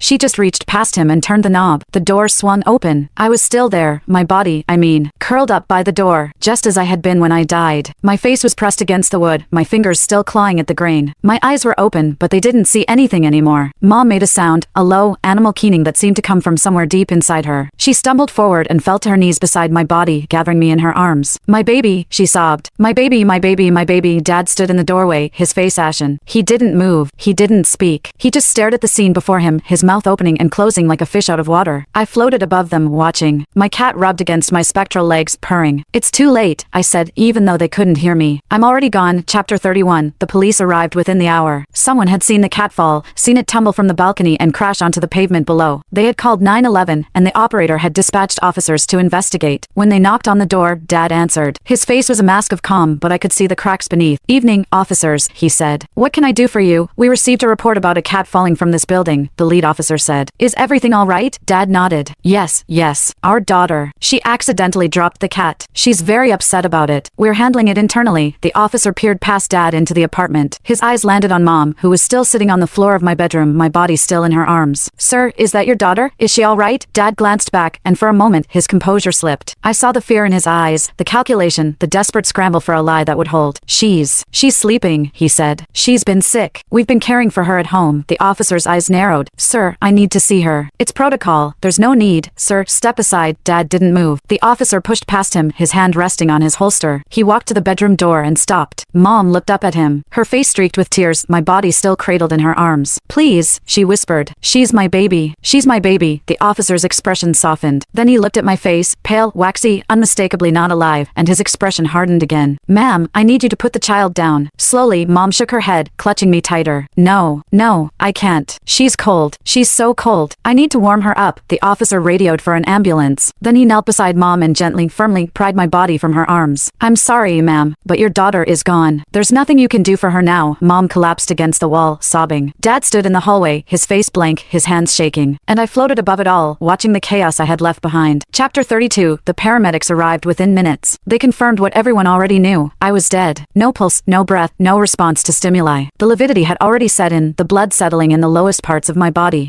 She just reached past him and turned the knob. The door swung open. I was still there, my body, curled up by the door, just as I had been when I died. My face was pressed against the wood, my fingers still clawing at the grain. My eyes were open, but they didn't see anything anymore. Mom made a sound, a low, animal keening that seemed to come from somewhere deep inside her. She stumbled forward and fell to her knees beside my body, gathering me in her arms. My baby, she sobbed. My baby, my baby, my baby. Dad stood in the doorway, his face ashen. He didn't move. He didn't speak. He just stared at the scene before him, his mouth opening and closing like a fish out of water. I floated above them, watching. My cat rubbed against my spectral legs, purring. It's too late, I said, even though they couldn't hear me. I'm already gone. Chapter 31. The police arrived within the hour. Someone had seen the cat fall, seen it tumble from the balcony and crash onto the pavement below. They had called 911, and the operator had dispatched officers to investigate. When they knocked on the door, Dad answered. His face was a mask of calm, but I could see the cracks beneath. Evening, officers, he said. What can I do for you? We received a report about a cat falling from this building, the lead officer said. Is everything all right? Dad nodded. Yes. Our daughter. She accidentally dropped the cat. She's very upset about it. We're handling it internally. The officer peered past Dad into the apartment. His eyes landed on Mom, who was still sitting on the floor of my bedroom, my body still in her arms. Sir, is that your daughter? Is she all right? Dad glanced back, and for a moment, his composure slipped. I saw the fear in his eyes, the calculation, the desperate scramble for a lie that would hold. She's sleeping, he said. She's been sick. We've been caring for her at home. The officer's eyes narrowed. Sir, I need to see her. It's protocol. There's no need. Sir, step aside. Dad didn't move. The officer pushed past him, his hand resting on his holster. He walked to the bedroom door and stopped. Mom looked up at him, her face streaked with tears, my body still cradled in her arms. Please, she whispered. She's my baby. She's my baby. The officer's expression softened. Then he looked at my face, pale, waxy, unmistakably not alive, and his expression hardened again. Ma'am, I need you to put the child down. Slowly, Mom shook her head, clutching me tighter. No, I can't. She's cold. She's so cold. I need to warm her up. The officer radioed for an ambulance. Then he knelt beside Mom and gently, firmly pried my body from her arms. I'm sorry, ma'am, but your daughter is gone. There's nothing you can do for her now. Mom collapsed against the wall, sobbing. Dad stood in the hallway, his face blank, his hands shaking. And I floated above it all, watching the chaos I had left behind. Chapter 32. The paramedics arrived within minutes. They confirmed what everyone already knew. I was dead. No pulse, no breath, no response to stimuli. The lividity had already set in, the blood settling in the lowest parts of my body.